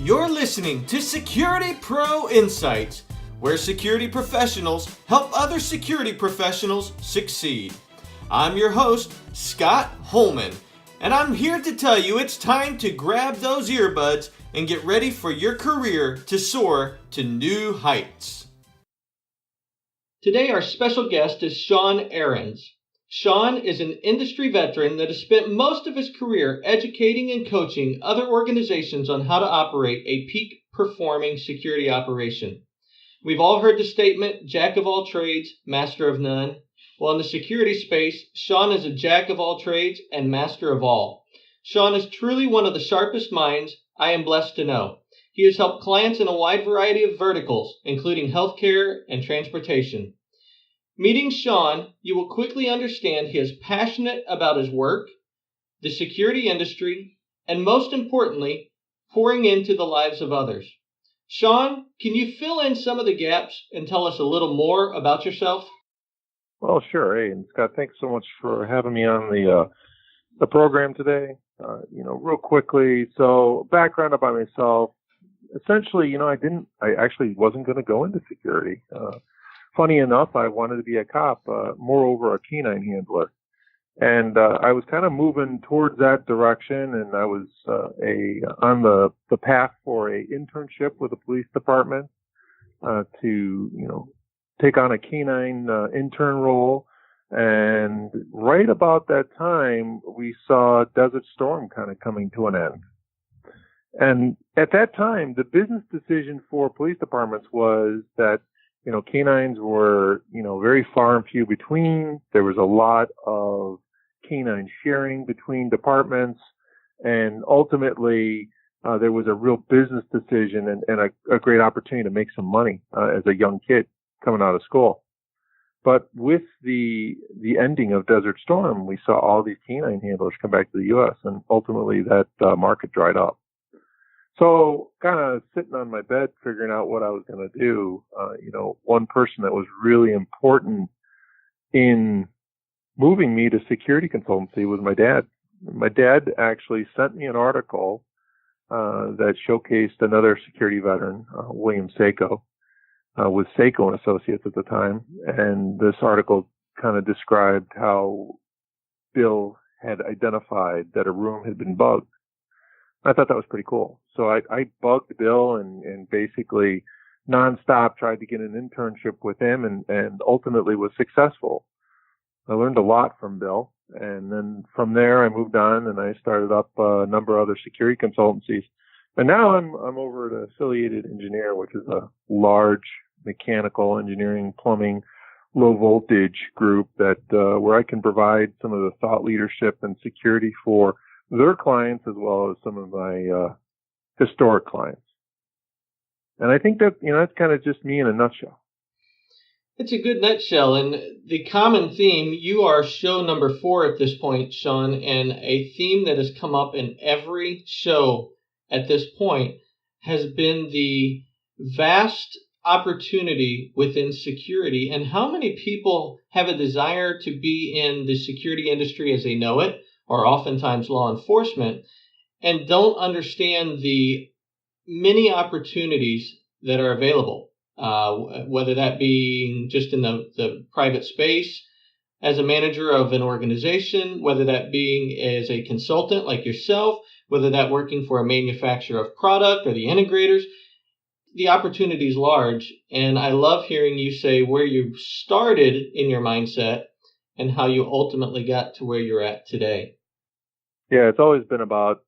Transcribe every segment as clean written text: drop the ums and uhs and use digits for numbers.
You're listening to Security Pro Insights, where security professionals help other security professionals succeed. I'm your host, Scott Holman, and I'm here to tell you it's time to grab those earbuds and get ready for your career to soar to new heights. Today, our special guest is Sean Ahrens. Sean is an industry veteran that has spent most of his career educating and coaching other organizations on how to operate a peak performing security operation. We've all heard the statement, jack of all trades, master of none. Well, in the security space, Sean is a jack of all trades and master of all. Sean is truly one of the sharpest minds I am blessed to know. He has helped clients in a wide variety of verticals, including healthcare and transportation. Meeting Sean, you will quickly understand he is passionate about his work, the security industry, and most importantly, pouring into the lives of others. Sean, can you fill in some of the gaps and tell us a little more about yourself? Well, sure. Hey, and Scott, thanks so much for having me on the program today. Real quickly, so background about myself. Essentially, I actually wasn't going to go into security. Funny enough, I wanted to be a cop, moreover a canine handler. And I was kind of moving towards that direction, and I was on the path for a internship with the police department to take on a canine intern role. And right about that time, we saw Desert Storm kind of coming to an end. And at that time, the business decision for police departments was that canines were, very far and few between. There was a lot of canine sharing between departments. And ultimately, there was a real business decision and a great opportunity to make some money as a young kid coming out of school. But with the ending of Desert Storm, we saw all these canine handlers come back to the U.S. and ultimately that market dried up. So kind of sitting on my bed, figuring out what I was going to do, one person that was really important in moving me to security consultancy was my dad. My dad actually sent me an article that showcased another security veteran, William Seiko, with Seiko and Associates at the time. And this article kind of described how Bill had identified that a room had been bugged. I thought that was pretty cool. So I bugged Bill and basically nonstop tried to get an internship with him and ultimately was successful. I learned a lot from Bill. And then from there I moved on and I started up a number of other security consultancies. And now I'm over at Affiliated Engineer, which is a large mechanical engineering, plumbing, low voltage group that where I can provide some of the thought leadership and security for their clients as well as some of my historic clients. And I think that, that's kind of just me in a nutshell. It's a good nutshell. And the common theme, you are show number 4 at this point, Sean, and a theme that has come up in every show at this point has been the vast opportunity within security and how many people have a desire to be in the security industry as they know it, or oftentimes law enforcement, and don't understand the many opportunities that are available, whether that be just in the private space, as a manager of an organization, whether that being as a consultant like yourself, whether that working for a manufacturer of product or the integrators. The opportunity is large, and I love hearing you say where you started in your mindset and how you ultimately got to where you're at today. Yeah, it's always been about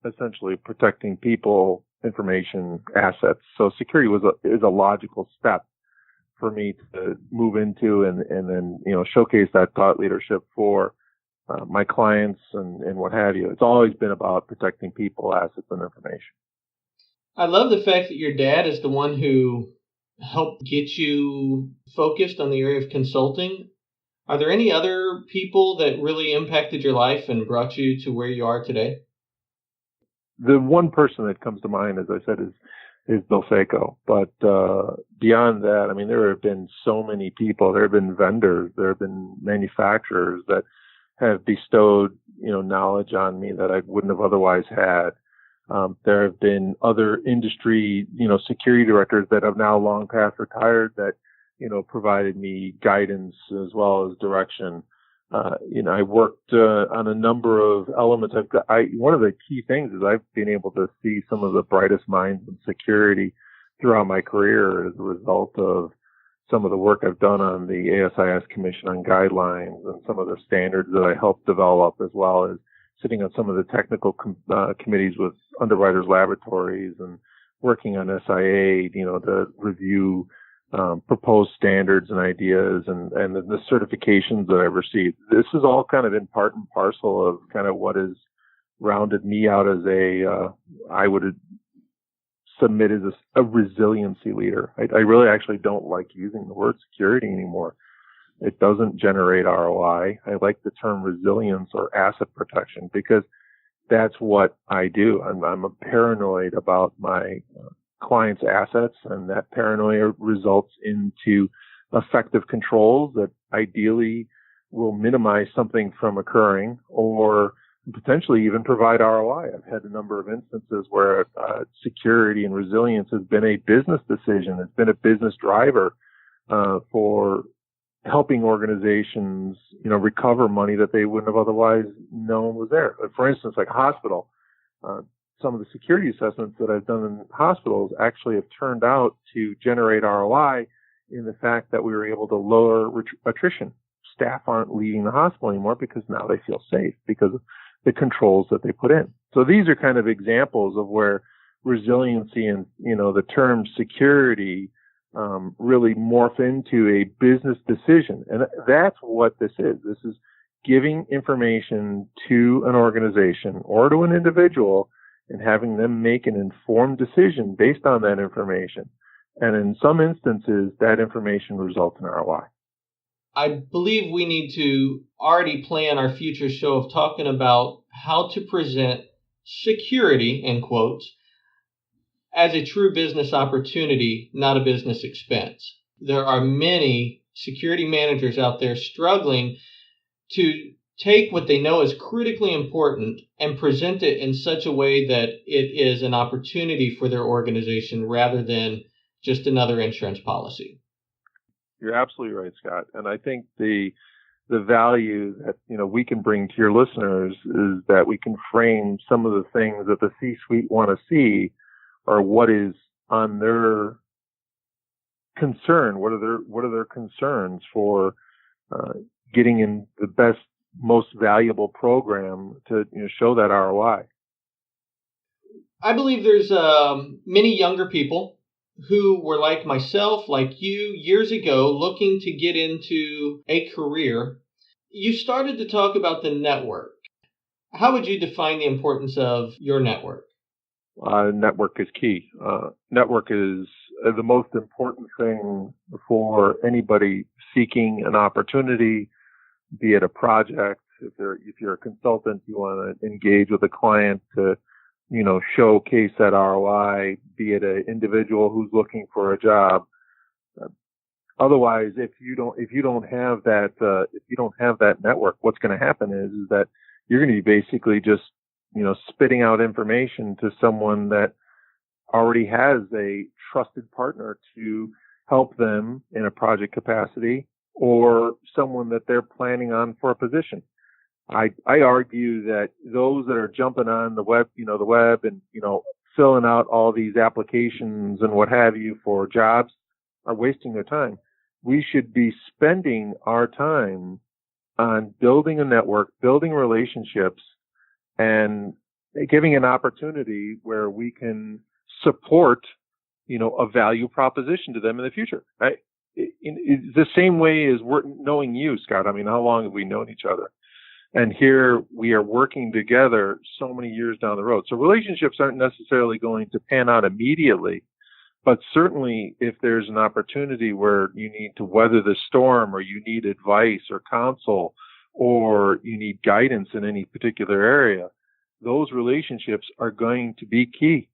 essentially protecting people, information, assets. So security is a logical step for me to move into and then, showcase that thought leadership for my clients and what have you. It's always been about protecting people, assets, and information. I love the fact that your dad is the one who helped get you focused on the area of consulting. Are there any other people that really impacted your life and brought you to where you are today? The one person that comes to mind, as I said, is Bill Seiko. But beyond that, I mean, there have been so many people. There have been vendors. There have been manufacturers that have bestowed, knowledge on me that I wouldn't have otherwise had. There have been other industry, security directors that have now long past retired that, provided me guidance as well as direction. I worked on a number of elements. One of the key things is I've been able to see some of the brightest minds in security throughout my career as a result of some of the work I've done on the ASIS Commission on Guidelines and some of the standards that I helped develop, as well as sitting on some of the technical committees with Underwriters Laboratories and working on SIA, to review proposed standards and ideas and the certifications that I've received. This is all kind of in part and parcel of kind of what has rounded me out as I would submit as a resiliency leader. I really actually don't like using the word security anymore. It doesn't generate ROI. I like the term resilience or asset protection because that's what I do. I'm paranoid about my clients' assets, and that paranoia results into effective controls that ideally will minimize something from occurring or potentially even provide ROI. I've had a number of instances where security and resilience has been a business decision. It's been a business driver for helping organizations, recover money that they wouldn't have otherwise known was there. For instance, like a hospital, some of the security assessments that I've done in hospitals actually have turned out to generate ROI in the fact that we were able to lower attrition. Staff aren't leaving the hospital anymore because now they feel safe because of the controls that they put in. So these are kind of examples of where resiliency and, the term security really morph into a business decision. And that's what this is. This is giving information to an organization or to an individual and having them make an informed decision based on that information. And in some instances, that information results in ROI. I believe we need to already plan our future show of talking about how to present security, in quotes, as a true business opportunity, not a business expense. There are many security managers out there struggling to take what they know is critically important and present it in such a way that it is an opportunity for their organization rather than just another insurance policy. You're absolutely right, Scott. And I think the value that we can bring to your listeners is that we can frame some of the things that the C-suite want to see, or what is on their concern. What are their concerns for getting in the best, most valuable program to show that ROI? I believe there's many younger people who were like myself, like you, years ago, looking to get into a career. You started to talk about the network. How would you define the importance of your network? Network is key. Network is the most important thing for anybody seeking an opportunity, be it a project. If you're a consultant, you want to engage with a client to showcase that ROI, be it an individual who's looking for a job. Otherwise, if you don't have that network, what's going to happen is that you're going to be basically just, spitting out information to someone that already has a trusted partner to help them in a project capacity, or someone that they're planning on for a position. I argue that those that are jumping on the web and, filling out all these applications and what have you for jobs are wasting their time. We should be spending our time on building a network, building relationships, and giving an opportunity where we can support, a value proposition to them in the future. Right? It's the same way as we're knowing you, Scott. I mean, how long have we known each other? And here we are working together so many years down the road. So relationships aren't necessarily going to pan out immediately, but certainly if there's an opportunity where you need to weather the storm, or you need advice or counsel, or you need guidance in any particular area, those relationships are going to be key.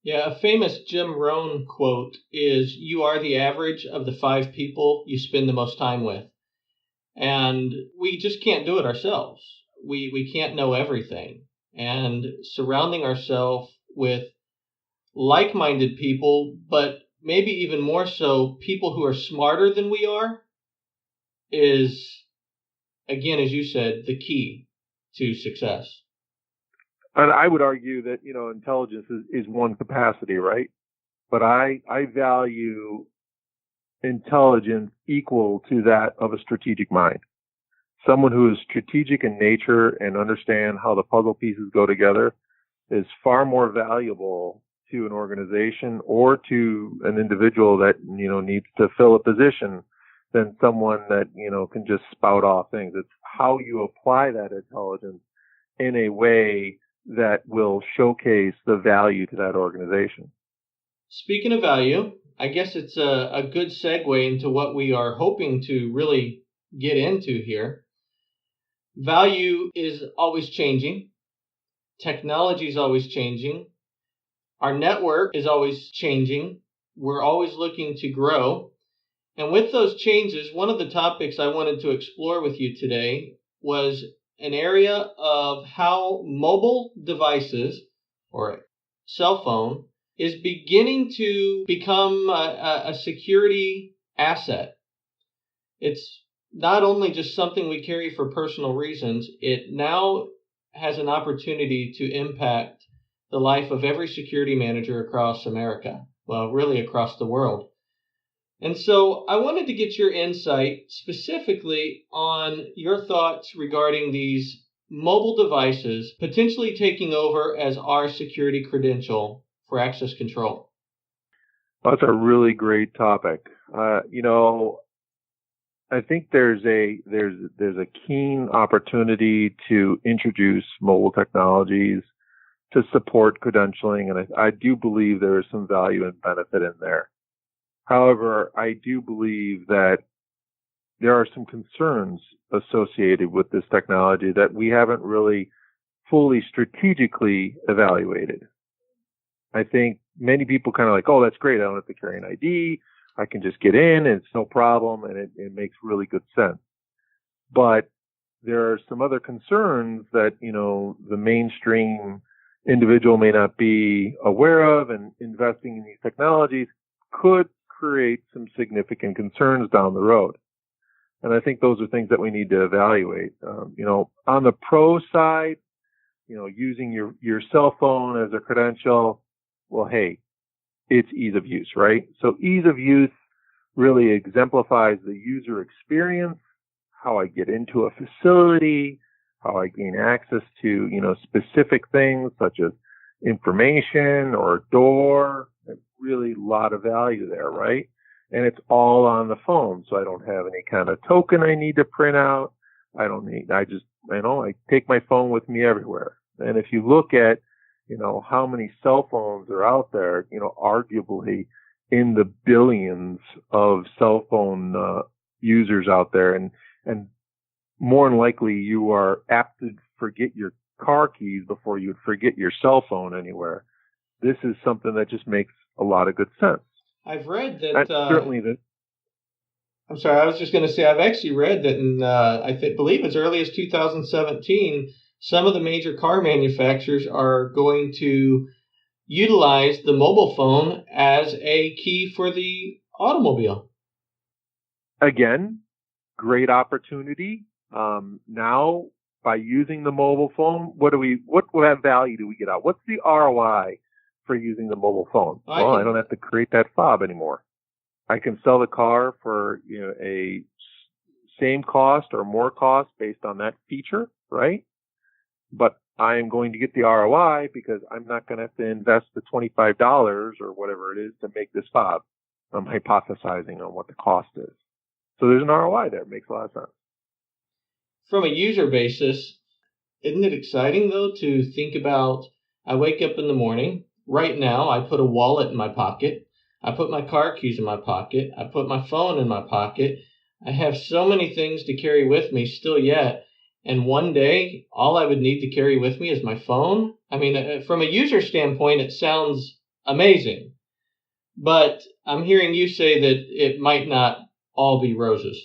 Yeah, a famous Jim Rohn quote is, "You are the average of the 5 people you spend the most time with." And we just can't do it ourselves. We can't know everything. and surrounding ourselves with like-minded people, but maybe even more so, people who are smarter than we are, is, again, as you said, the key to success. And I would argue that, intelligence is one capacity, right? But I value intelligence equal to that of a strategic mind. Someone who is strategic in nature and understand how the puzzle pieces go together is far more valuable to an organization or to an individual that, needs to fill a position than someone that, can just spout off things. It's how you apply that intelligence in a way that will showcase the value to that organization. Speaking of value, I guess it's a good segue into what we are hoping to really get into here. Value is always changing. Technology is always changing. Our network is always changing. We're always looking to grow. And with those changes, one of the topics I wanted to explore with you today was an area of how mobile devices or cell phone is beginning to become a security asset. It's not only just something we carry for personal reasons, it now has an opportunity to impact the life of every security manager across America, well, really across the world. And so I wanted to get your insight specifically on your thoughts regarding these mobile devices potentially taking over as our security credential for access control. That's a really great topic. I think there's a keen opportunity to introduce mobile technologies to support credentialing, and I do believe there is some value and benefit in there. However, I do believe that there are some concerns associated with this technology that we haven't really fully strategically evaluated. I think many people kind of like, oh, that's great. I don't have to carry an ID. I can just get in and it's no problem. And it makes really good sense. But there are some other concerns that, the mainstream individual may not be aware of, and investing in these technologies could create some significant concerns down the road. And I think those are things that we need to evaluate. On the pro side, using your cell phone as a credential, well, hey, it's ease of use, right? So ease of use really exemplifies the user experience, how I get into a facility, how I gain access to, specific things such as information or a door. Really a lot of value there, right? And it's all on the phone, so I don't have any kind of token I need to print out. I take my phone with me everywhere. And if you look at, how many cell phones are out there, arguably in the billions of cell phone users out there, and more than likely you are apt to forget your car keys before you would forget your cell phone anywhere. This is something that just makes a lot of good sense. I've read that. Certainly that. I'm sorry, I was just going to say I've actually read that in believe as early as 2017, some of the major car manufacturers are going to utilize the mobile phone as a key for the automobile. Again, great opportunity. Now, by using the mobile phone, what value do we get out? What's the ROI for using the mobile phone? I don't have to create that fob anymore. I can sell the car for a same cost or more cost based on that feature, right? But I am going to get the ROI because I'm not going to have to invest the $25 or whatever it is to make this fob. I'm hypothesizing on what the cost is. So there's an ROI there. It makes a lot of sense. From a user basis, isn't it exciting, though, to think about, I wake up in the morning. Right now, I put a wallet in my pocket. I put my car keys in my pocket. I put my phone in my pocket. I have so many things to carry with me still yet. And one day, all I would need to carry with me is my phone. I mean, from a user standpoint, it sounds amazing. But I'm hearing you say that it might not all be roses.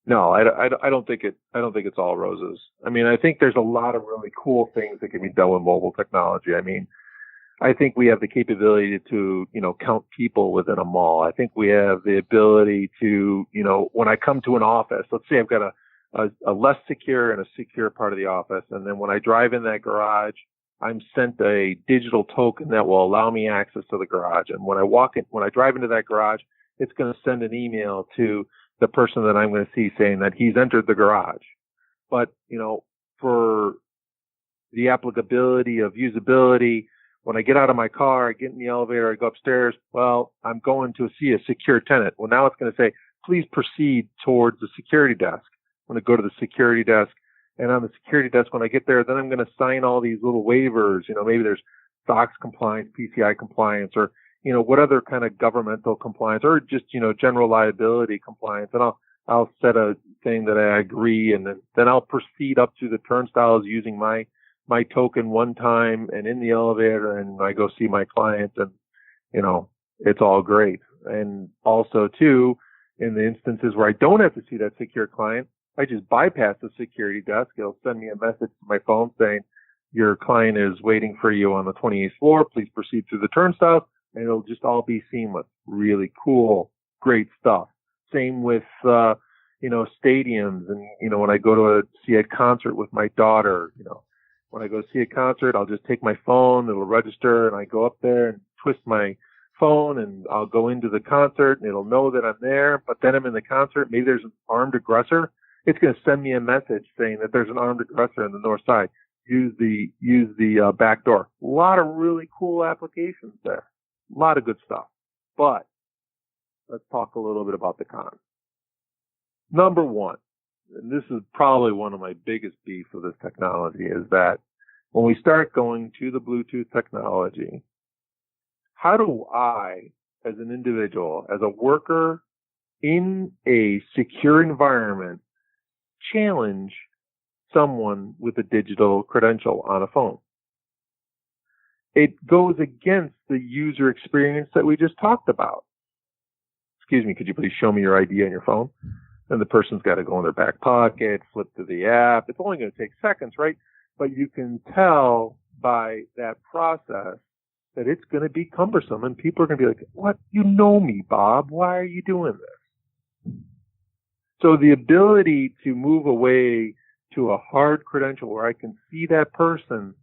No, I don't think it's all roses. I mean, I think there's a lot of really cool things that can be done with mobile technology. I mean, I think we have the capability to, count people within a mall. I think we have the ability to, when I come to an office, let's say I've got a less secure and a secure part of the office. And then when I drive in that garage, I'm sent a digital token that will allow me access to the garage. And when I drive into that garage, it's going to send an email to the person that I'm going to see saying that he's entered the garage. But, for the applicability of usability, when I get out of my car, I get in the elevator, I go upstairs, well, I'm going to see a secure tenant. Well, now it's going to say, please proceed towards the security desk. I'm going to go to the security desk. And on the security desk, when I get there, then I'm going to sign all these little waivers. Maybe there's SOX compliance, PCI compliance, or, what other kind of governmental compliance, or just, general liability compliance. And I'll set a thing that I agree, and then I'll proceed up to the turnstiles using my token one time and in the elevator, and I go see my client, and, it's all great. And also, too, in the instances where I don't have to see that secure client, I just bypass the security desk. It'll send me a message to my phone saying, your client is waiting for you on the 28th floor. Please proceed through the turnstile. And it'll just all be seamless. Really cool, great stuff. Same with, stadiums. And, when I go to see a concert with my daughter, when I go see a concert, I'll just take my phone. It'll register, and I go up there and twist my phone, and I'll go into the concert, and it'll know that I'm there. But then I'm in the concert. Maybe there's an armed aggressor. It's going to send me a message saying that there's an armed aggressor on the north side. Use the back door. A lot of really cool applications there. A lot of good stuff. But let's talk a little bit about the cons. Number one, and this is probably one of my biggest beefs with this technology, is that when we start going to the Bluetooth technology, how do I, as an individual, as a worker in a secure environment, challenge someone with a digital credential on a phone? It goes against the user experience that we just talked about. Excuse me, could you please show me your ID on your phone? And the person's got to go in their back pocket, flip to the app. It's only going to take seconds, right? But you can tell by that process that it's going to be cumbersome, and people are going to be like, what? You know me, Bob. Why are you doing this? So the ability to move away to a hard credential where I can see that person,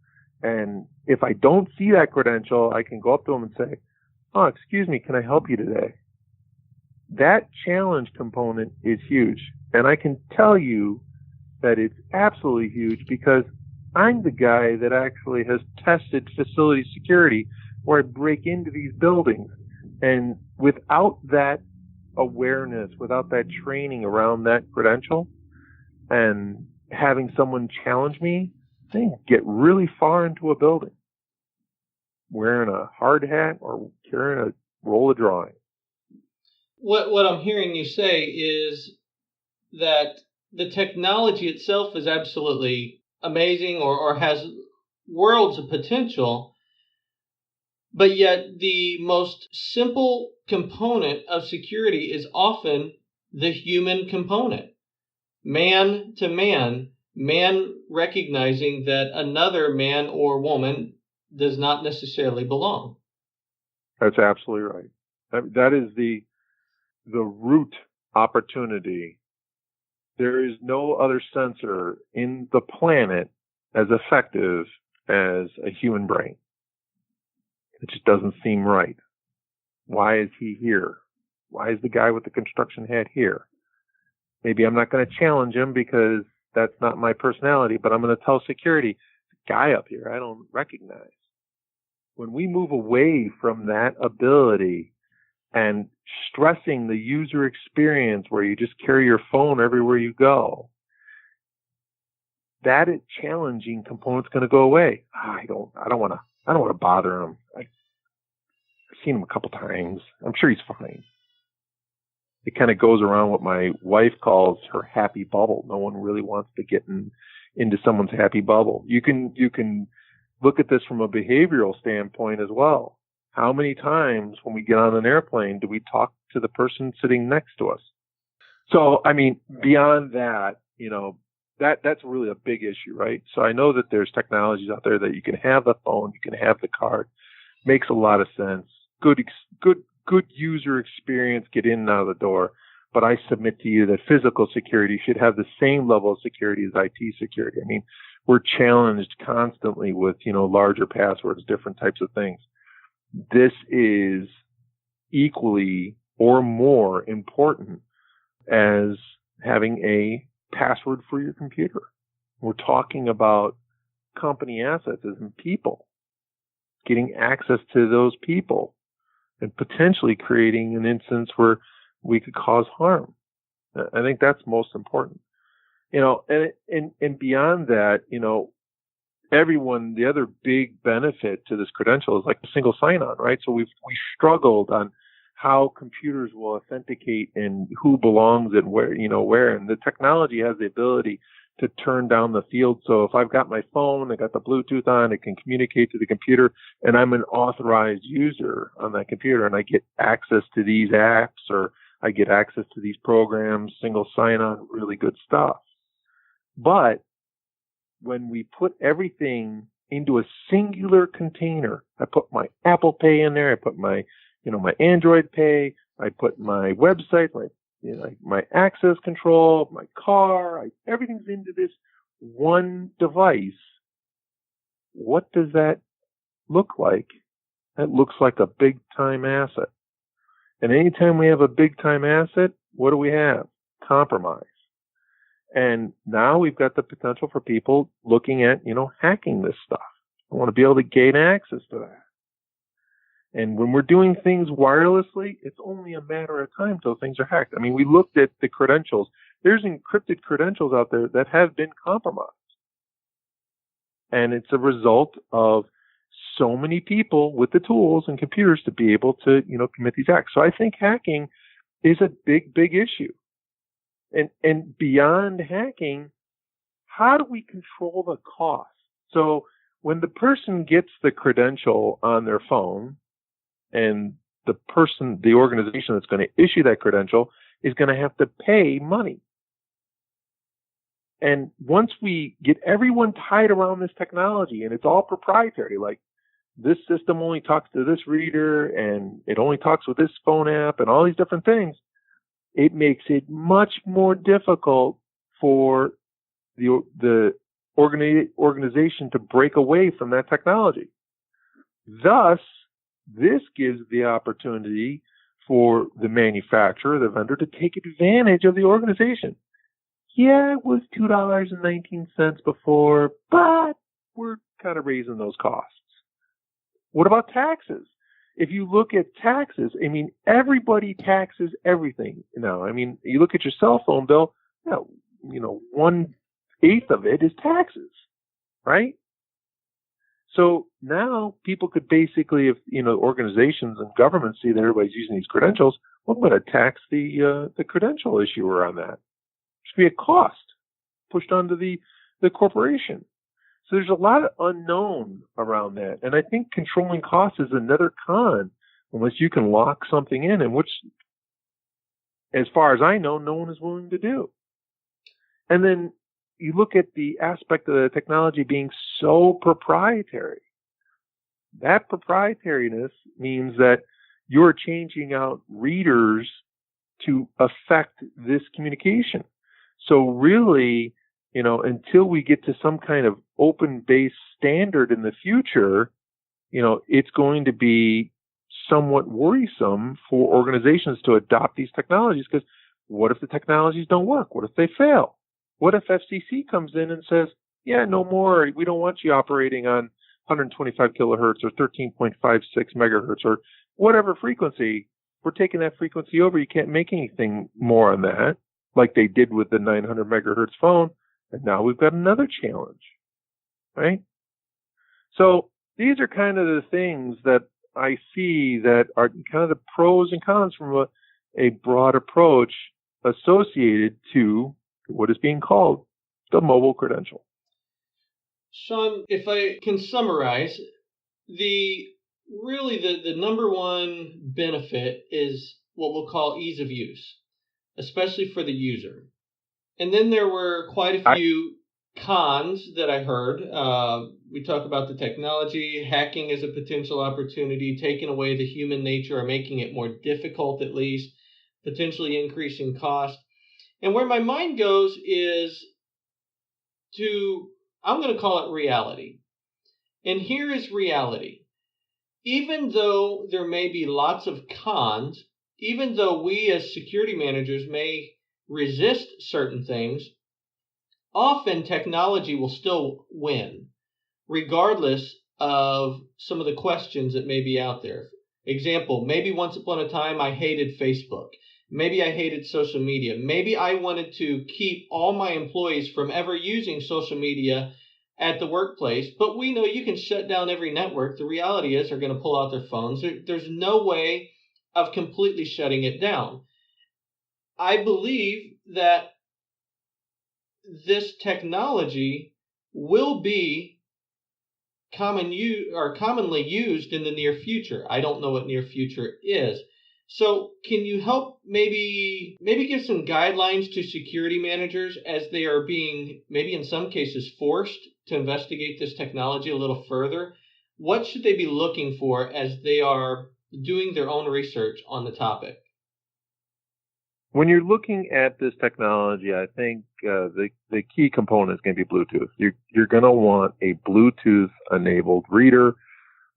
and if I don't see that credential, I can go up to them and say, oh, excuse me, can I help you today? That challenge component is huge. And I can tell you that it's absolutely huge because I'm the guy that actually has tested facility security where I break into these buildings. And without that awareness, without that training around that credential, and having someone challenge me, they get really far into a building wearing a hard hat or carrying a roll of drawing. What I'm hearing you say is that the technology itself is absolutely amazing or has worlds of potential, but yet the most simple component of security is often the human component. Man to man recognizing that another man or woman does not necessarily belong. That's absolutely right. That is the root opportunity. There is no other sensor in the planet as effective as a human brain. It just doesn't seem right. Why is he here? Why is the guy with the construction hat here? Maybe I'm not going to challenge him because that's not my personality, but I'm going to tell security, the guy up here I don't recognize. When we move away from that ability and stressing the user experience where you just carry your phone everywhere you go, that challenging component's going to go away. I don't want to bother him. I've seen him a couple times. I'm sure he's fine. It kind of goes around what my wife calls her happy bubble. No one really wants to get into someone's happy bubble. You can look at this from a behavioral standpoint as well. How many times when we get on an airplane do we talk to the person sitting next to us? So, I mean, beyond that, that's really a big issue, right? So I know that there's technologies out there that you can have the phone, you can have the card. Makes a lot of sense. Good user experience, get in and out of the door. But I submit to you that physical security should have the same level of security as IT security. I mean, we're challenged constantly with, larger passwords, different types of things. This is equally or more important as having a password for your computer. We're talking about company assets and people, getting access to those people and potentially creating an instance where we could cause harm. I think that's most important. And beyond that, the other big benefit to this credential is like the single sign-on, right? So we struggled on how computers will authenticate and who belongs and where, and the technology has the ability to turn down the field. So if I've got my phone, I got the Bluetooth on, it can communicate to the computer, and I'm an authorized user on that computer, and I get access to these apps or I get access to these programs, single sign-on, really good stuff. But when we put everything into a singular container, I put my Apple Pay in there, I put my Android Pay, I put my website, my access control, my car, everything's into this one device. What does that look like? That looks like a big time asset. And anytime we have a big time asset, what do we have? Compromise. And now we've got the potential for people looking at, hacking this stuff. I want to be able to gain access to that. And when we're doing things wirelessly, it's only a matter of time till things are hacked. I mean, we looked at the credentials. There's encrypted credentials out there that have been compromised. And it's a result of so many people with the tools and computers to be able to, commit these acts. So I think hacking is a big, big issue. And beyond hacking, how do we control the cost? So when the person gets the credential on their phone, and the organization that's going to issue that credential is going to have to pay money. And once we get everyone tied around this technology, and it's all proprietary, like this system only talks to this reader, and it only talks with this phone app, and all these different things, it makes it much more difficult for the organization to break away from that technology. Thus, this gives the opportunity for the manufacturer, the vendor, to take advantage of the organization. Yeah, it was $2.19 before, but we're kind of raising those costs. What about taxes? If you look at taxes, I mean, everybody taxes everything now. I mean, you look at your cell phone bill, 1/8 of it is taxes, right? So now people could basically, if, organizations and governments see that everybody's using these credentials, well, I'm going to tax the credential issuer on that. It should be a cost pushed onto the corporation. So there's a lot of unknown around that. And I think controlling costs is another con, unless you can lock something in, and which, as far as I know, no one is willing to do. And then you look at the aspect of the technology being so proprietary. That proprietariness means that you're changing out readers to affect this communication. So really, until we get to some kind of open-based standard in the future, it's going to be somewhat worrisome for organizations to adopt these technologies, because what if the technologies don't work? What if they fail? What if FCC comes in and says, yeah, no more, we don't want you operating on 125 kilohertz or 13.56 megahertz or whatever frequency. We're taking that frequency over. You can't make anything more on that, like they did with the 900 megahertz phone. And now we've got another challenge, right? So these are kind of the things that I see that are kind of the pros and cons from a broad approach associated to what is being called the mobile credential. Sean, if I can summarize, the number one benefit is what we'll call ease of use. especially for the user. And then there were quite a few cons that I heard. We talk about the technology, hacking as a potential opportunity, taking away the human nature or making it more difficult at least, potentially increasing cost. And where my mind goes is to, I'm going to call it reality. And here is reality. Even though there may be lots of cons, even though we as security managers may resist certain things, often technology will still win, regardless of some of the questions that may be out there. Example, maybe once upon a time I hated Facebook. Maybe I hated social media. Maybe I wanted to keep all my employees from ever using social media at the workplace, but we know you can shut down every network. The reality is they're going to pull out their phones. There's no way of completely shutting it down. I believe that this technology will be commonly used in the near future. I don't know what near future is. So can you help maybe give some guidelines to security managers as they are being, maybe in some cases, forced to investigate this technology a little further? What should they be looking for as they are doing their own research on the topic? When you're looking at this technology, I think the key component is going to be Bluetooth. You're going to want a Bluetooth-enabled reader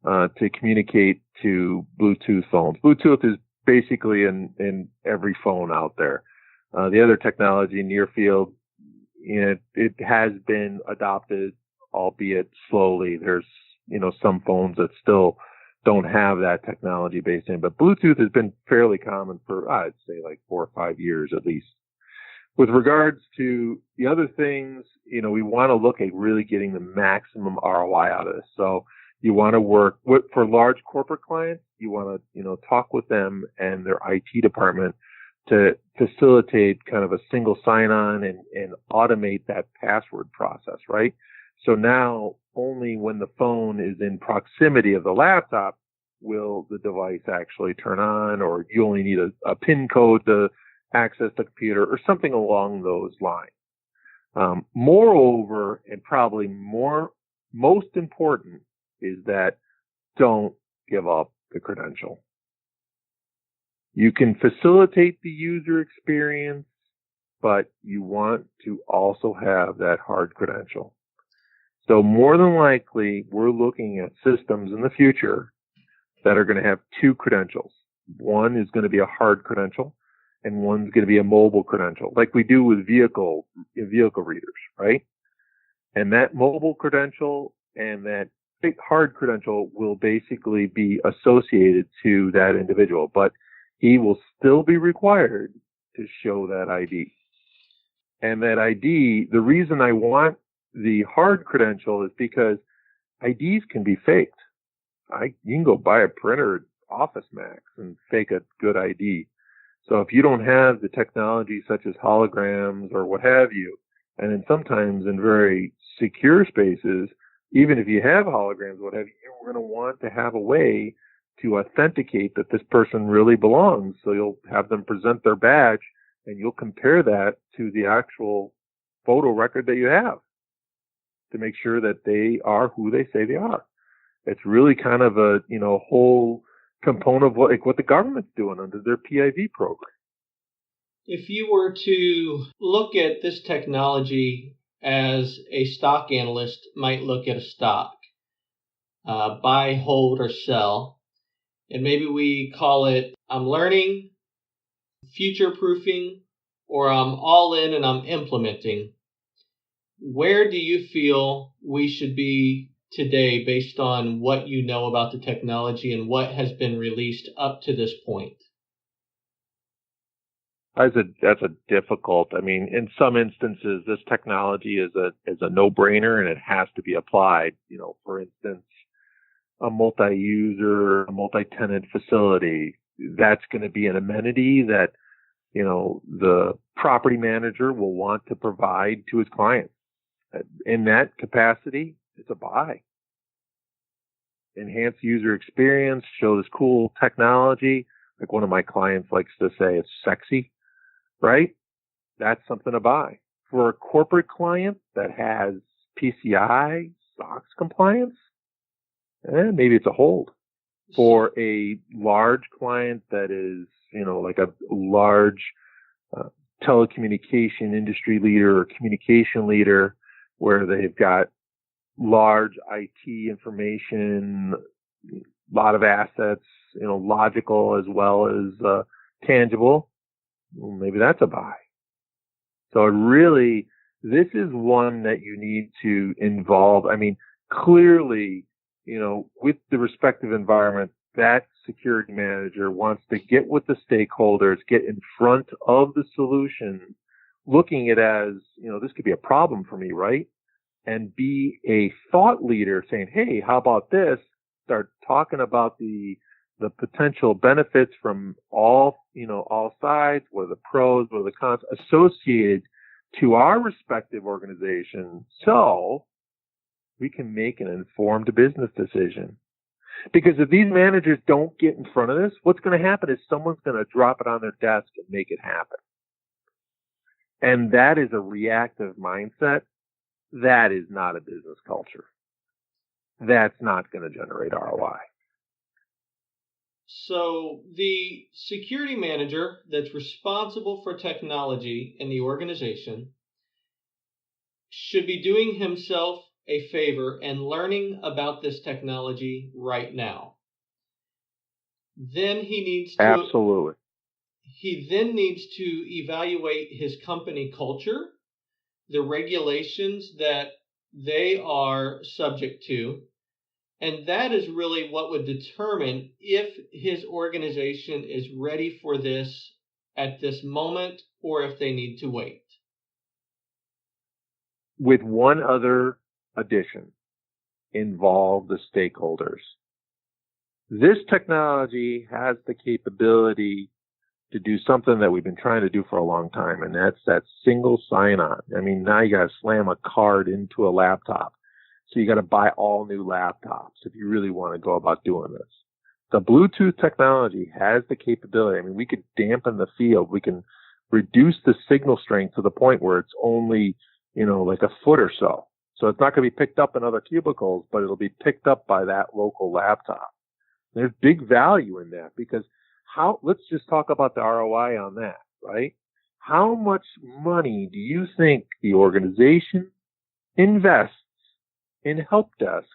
to communicate to Bluetooth phones. Bluetooth is basically in every phone out there. The other technology, near field, it has been adopted, albeit slowly. There's some phones that still don't have that technology based in, but Bluetooth has been fairly common for, I'd say, like 4 or 5 years at least. With regards to the other things, we want to look at really getting the maximum ROI out of this. So you want to work for large corporate clients, you want to, talk with them and their IT department to facilitate kind of a single sign-on and automate that password process, right? So now only when the phone is in proximity of the laptop will the device actually turn on, or you only need a PIN code to access the computer or something along those lines. Moreover, and probably most important, is that don't give up the credential. You can facilitate the user experience, but you want to also have that hard credential. So more than likely, we're looking at systems in the future that are going to have 2 credentials. One is going to be a hard credential, and one's going to be a mobile credential, like we do with vehicle readers, right? And that mobile credential and that big hard credential will basically be associated to that individual, but he will still be required to show that ID. And that ID, the reason I want the hard credential is because IDs can be faked. You can go buy a printer at Office Max and fake a good ID. So if you don't have the technology such as holograms or what have you, and then sometimes in very secure spaces, even if you have holograms, what have you, you're going to want to have a way to authenticate that this person really belongs. So you'll have them present their badge and you'll compare that to the actual photo record that you have to make sure that they are who they say they are. It's really kind of a, whole component of what the government's doing under their PIV program. If you were to look at this technology as a stock analyst might look at a stock, buy, hold, or sell, and maybe we call it I'm learning, future-proofing, or I'm all in and I'm implementing, where do you feel we should be today based on what you know about the technology and what has been released up to this point? That's a difficult. I mean, in some instances, this technology is a no-brainer and it has to be applied. For instance, a multi-user, a multi-tenant facility, that's going to be an amenity that, the property manager will want to provide to his clients. In that capacity, it's a buy. Enhance user experience, show this cool technology. Like one of my clients likes to say, it's sexy. right? That's something to buy. For a corporate client that has PCI, SOX compliance, maybe it's a hold. For a large client that is, like a large telecommunication industry leader or communication leader where they've got large IT information, a lot of assets, logical as well as tangible, well, maybe that's a buy. So this is one that you need to involve. I mean, clearly, with the respective environment, that security manager wants to get with the stakeholders, get in front of the solution, looking at it as, this could be a problem for me, right? And be a thought leader saying, hey, how about this? Start talking about the potential benefits from all sides, what are the pros, what are the cons associated to our respective organization, so we can make an informed business decision. Because if these managers don't get in front of this, what's going to happen is someone's going to drop it on their desk and make it happen. And that is a reactive mindset. That is not a business culture. That's not going to generate ROI. So the security manager that's responsible for technology in the organization should be doing himself a favor and learning about this technology right now. Then he needs to Absolutely. He then needs to evaluate his company culture, the regulations that they are subject to, and that is really what would determine if his organization is ready for this at this moment or if they need to wait. With one other addition, involve the stakeholders. This technology has the capability to do something that we've been trying to do for a long time, and that's that single sign-on. I mean, now you got to slam a card into a laptop. So you got to buy all new laptops if you really want to go about doing this. The Bluetooth technology has the capability. I mean, we could dampen the field. We can reduce the signal strength to the point where it's only, like a foot or so. So it's not going to be picked up in other cubicles, but it'll be picked up by that local laptop. There's big value in that because let's just talk about the ROI on that, right? How much money do you think the organization invests in help desk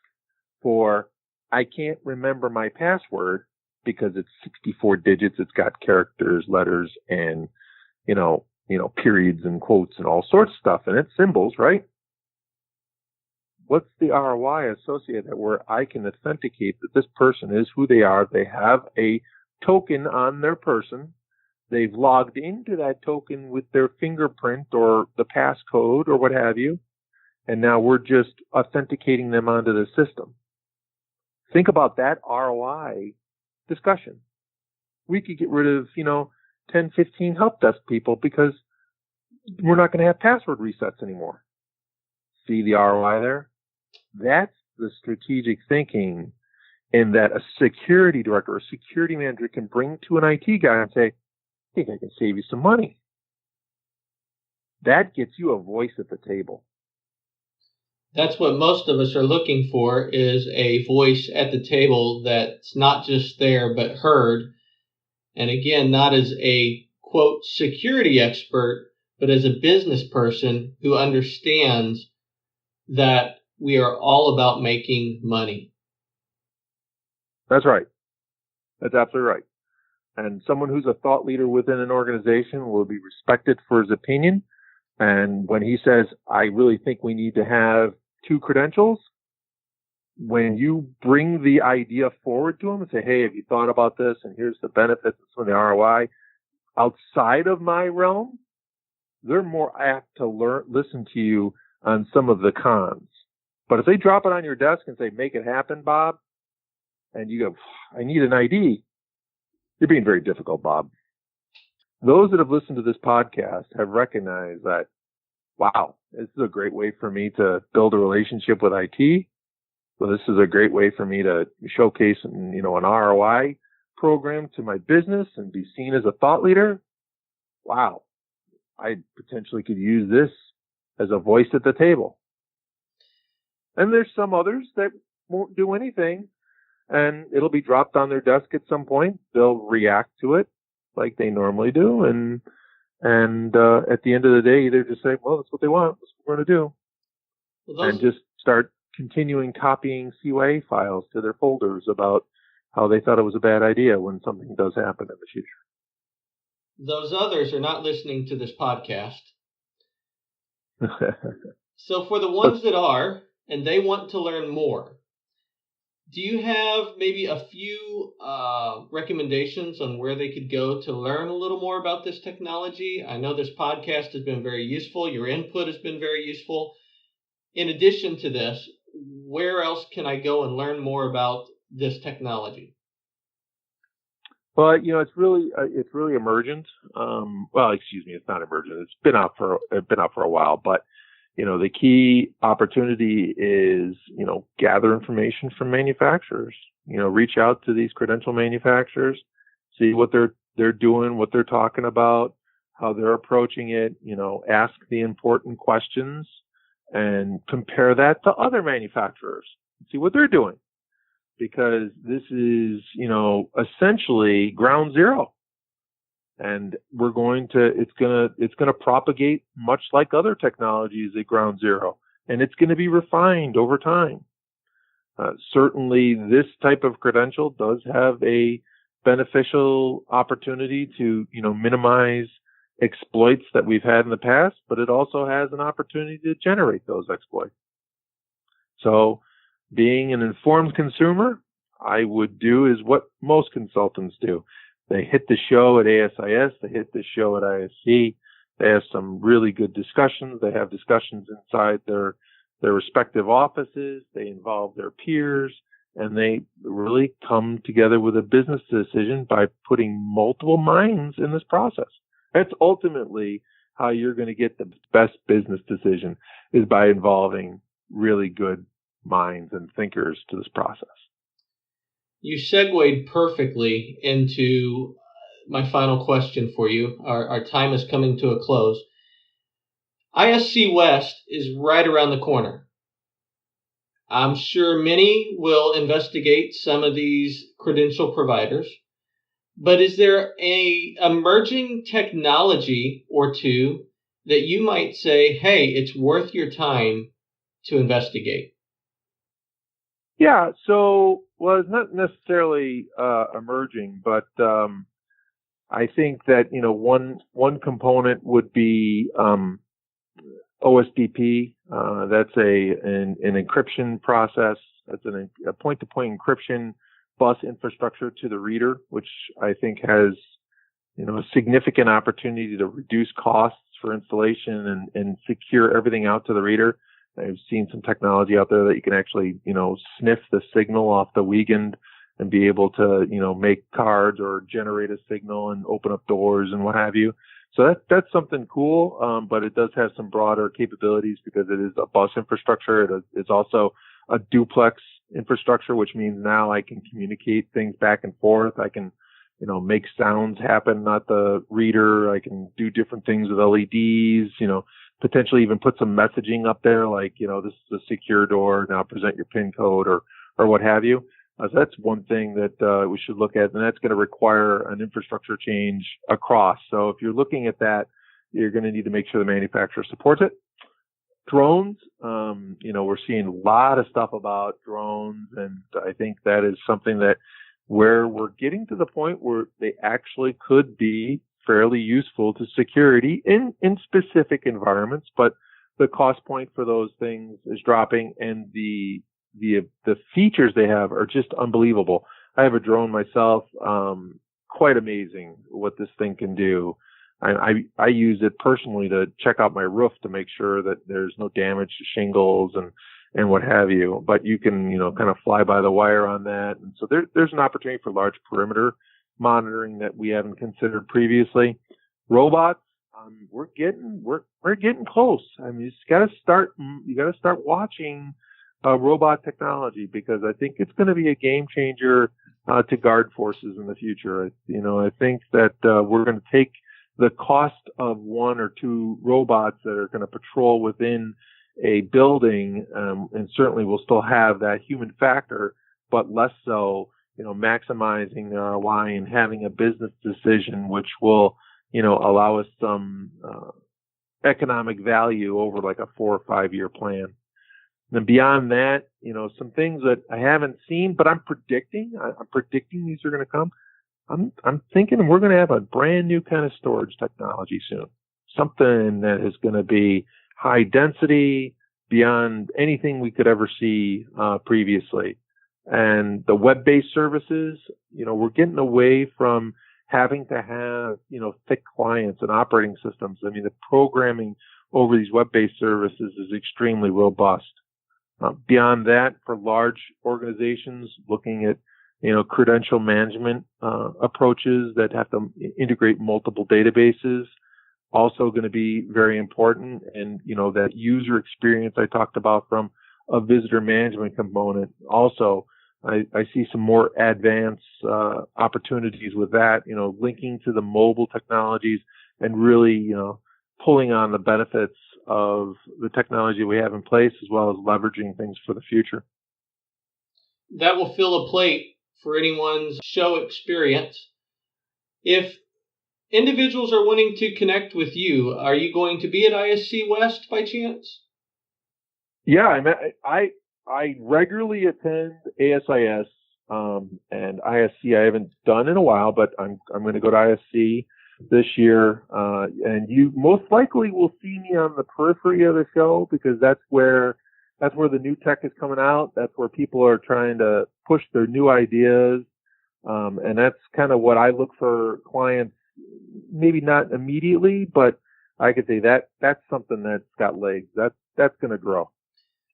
for, I can't remember my password because it's 64 digits, it's got characters, letters, and, periods and quotes and all sorts of stuff in it, symbols, right? What's the ROI associated where I can authenticate that this person is who they are? They have a token on their person. They've logged into that token with their fingerprint or the passcode or what have you. And now we're just authenticating them onto the system. Think about that ROI discussion. We could get rid of, 10, 15 help desk people because we're not going to have password resets anymore. See the ROI there? That's the strategic thinking in that a security director or a security manager can bring to an IT guy and say, I think I can save you some money. That gets you a voice at the table. That's what most of us are looking for, is a voice at the table that's not just there but heard. And again, not as a, quote, security expert, but as a business person who understands that we are all about making money. That's right. That's absolutely right. And someone who's a thought leader within an organization will be respected for his opinion. And when he says, I really think we need to have 2 credentials, when you bring the idea forward to him and say, hey, have you thought about this? And here's the benefits and some of the ROI outside of my realm, they're more apt to listen to you on some of the cons. But if they drop it on your desk and say, make it happen, Bob, and you go, I need an ID, you're being very difficult, Bob. Those that have listened to this podcast have recognized that, wow, this is a great way for me to build a relationship with IT. So this is a great way for me to showcase, an ROI program to my business and be seen as a thought leader. Wow, I potentially could use this as a voice at the table. And there's some others that won't do anything, and it'll be dropped on their desk at some point. They'll react to it like they normally do, and at the end of the day, either just say, well, that's what they want, that's what we're going to do, and just start continuing copying CYA files to their folders about how they thought it was a bad idea when something does happen in the future. Those others are not listening to this podcast. So for the ones that are, and they want to learn more, do you have maybe a few recommendations on where they could go to learn a little more about this technology? I know this podcast has been very useful. Your input has been very useful. In addition to this, where else can I go and learn more about this technology? Well, it's really emergent. It's not emergent. It's been out for a while, but the key opportunity is, gather information from manufacturers, reach out to these credential manufacturers, see what they're doing, what they're talking about, how they're approaching it, ask the important questions and compare that to other manufacturers, see what they're doing. Because this is, essentially ground zero. And it's going to propagate much like other technologies at ground zero. And it's going to be refined over time. Certainly this type of credential does have a beneficial opportunity to, minimize exploits that we've had in the past, but it also has an opportunity to generate those exploits. So being an informed consumer, I would do is what most consultants do. They hit the show at ASIS, they hit the show at ISC, they have some really good discussions, they have discussions inside their respective offices, they involve their peers, and they really come together with a business decision by putting multiple minds in this process. That's ultimately how you're going to get the best business decision, is by involving really good minds and thinkers to this process. You segued perfectly into my final question for you. Our time is coming to a close. ISC West is right around the corner. I'm sure many will investigate some of these credential providers, but is there a emerging technology or two that you might say, hey, it's worth your time to investigate? Yeah, so, well, it's not necessarily emerging, but I think that, one component would be OSDP. That's an encryption process. That's a point-to-point encryption bus infrastructure to the reader, which I think has, a significant opportunity to reduce costs for installation and secure everything out to the reader. I've seen some technology out there that you can actually, sniff the signal off the Wiegand and be able to, make cards or generate a signal and open up doors and what have you. So that's something cool, but it does have some broader capabilities because it is a bus infrastructure. It's also a duplex infrastructure, which means now I can communicate things back and forth. I can, make sounds happen, not the reader. I can do different things with LEDs, potentially even put some messaging up there, like, this is a secure door, now present your PIN code or what have you. So that's one thing that we should look at, and that's going to require an infrastructure change across. So if you're looking at that, you're going to need to make sure the manufacturer supports it. Drones, we're seeing a lot of stuff about drones, and I think that is something that where we're getting to the point where they actually could be fairly useful to security in specific environments, but the cost point for those things is dropping, and the features they have are just unbelievable. I have a drone myself, quite amazing what this thing can do. I use it personally to check out my roof to make sure that there's no damage to shingles and what have you. But you can, kind of fly by the wire on that. And so there's an opportunity for large perimeter monitoring that we haven't considered previously. Robots, we're getting close. I mean, you got to start watching robot technology, because I think it's going to be a game changer to guard forces in the future. I think that we're going to take the cost of one or two robots that are going to patrol within a building, and certainly will still have that human factor, but less so, maximizing the ROI and having a business decision which will, allow us some economic value over like a 4 or 5 year plan. And beyond that, some things that I haven't seen, but I'm predicting these are going to come. I'm thinking we're going to have a brand new kind of storage technology soon. Something that is going to be high density beyond anything we could ever see previously. And the web-based services, we're getting away from having to have, thick clients and operating systems. I mean, the programming over these web-based services is extremely robust. Beyond that, for large organizations looking at, credential management approaches that have to integrate multiple databases, also going to be very important. And, that user experience I talked about from a visitor management component. Also, I see some more advanced opportunities with that, linking to the mobile technologies and really, pulling on the benefits of the technology we have in place, as well as leveraging things for the future. That will fill a plate for anyone's show experience. If individuals are wanting to connect with you, are you going to be at ISC West by chance? Yeah, I regularly attend ASIS and ISC. I haven't done in a while, but I'm going to go to ISC this year, and you most likely will see me on the periphery of the show, because that's where the new tech is coming out. That's where people are trying to push their new ideas, and that's kind of what I look for clients. Maybe not immediately, but I could say that's something that's got legs. That's going to grow.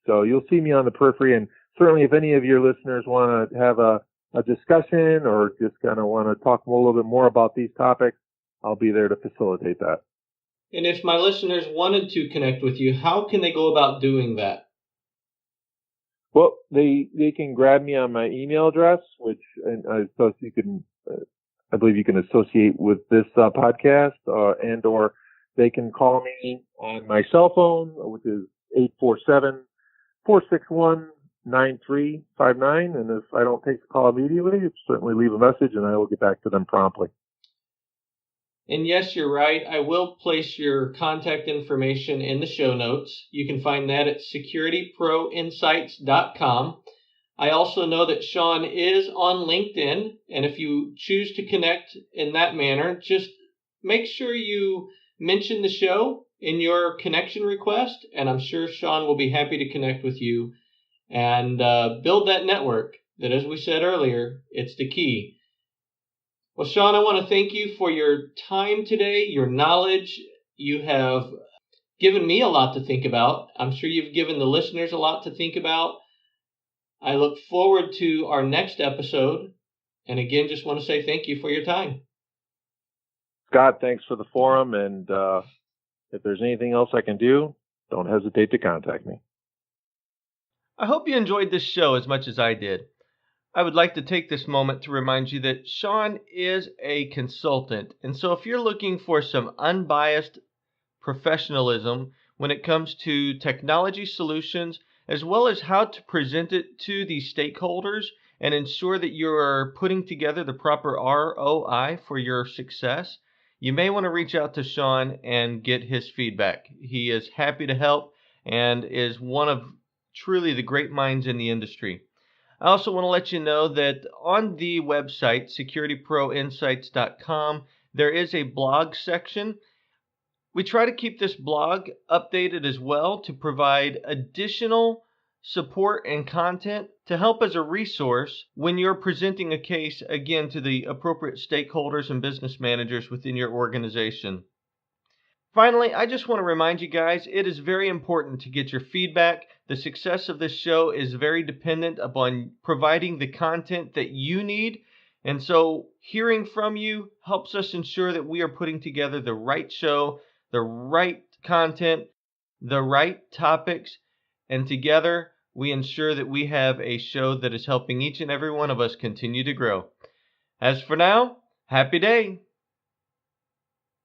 So you'll see me on the periphery, and certainly if any of your listeners want to have a discussion or just kind of want to talk a little bit more about these topics, I'll be there to facilitate that. And if my listeners wanted to connect with you, how can they go about doing that? Well, they can grab me on my email address, which so you can, I believe you can associate with this podcast, and or they can call me on my cell phone, which is 847-461-9359. And if I don't take the call immediately, certainly leave a message and I will get back to them promptly. And yes, you're right. I will place your contact information in the show notes. You can find that at securityproinsights.com. I also know that Sean is on LinkedIn, and if you choose to connect in that manner, just make sure you mention the show in your connection request, and I'm sure Sean will be happy to connect with you and build that network that, as we said earlier, it's the key. Well, Sean, I want to thank you for your time today, your knowledge. You have given me a lot to think about. I'm sure you've given the listeners a lot to think about. I look forward to our next episode. And again, just want to say thank you for your time. Scott, thanks for the forum. And if there's anything else I can do, don't hesitate to contact me. I hope you enjoyed this show as much as I did. I would like to take this moment to remind you that Sean is a consultant. And so if you're looking for some unbiased professionalism when it comes to technology solutions, as well as how to present it to the stakeholders and ensure that you are putting together the proper ROI for your success, you may want to reach out to Sean and get his feedback. He is happy to help and is one of truly the great minds in the industry. I also want to let you know that on the website, securityproinsights.com, there is a blog section. We try to keep this blog updated as well to provide additional support and content to help as a resource when you're presenting a case, again, to the appropriate stakeholders and business managers within your organization. Finally, I just want to remind you guys, it is very important to get your feedback. The success of this show is very dependent upon providing the content that you need. And so hearing from you helps us ensure that we are putting together the right show, the right content, the right topics, and together we ensure that we have a show that is helping each and every one of us continue to grow. As for now, happy day.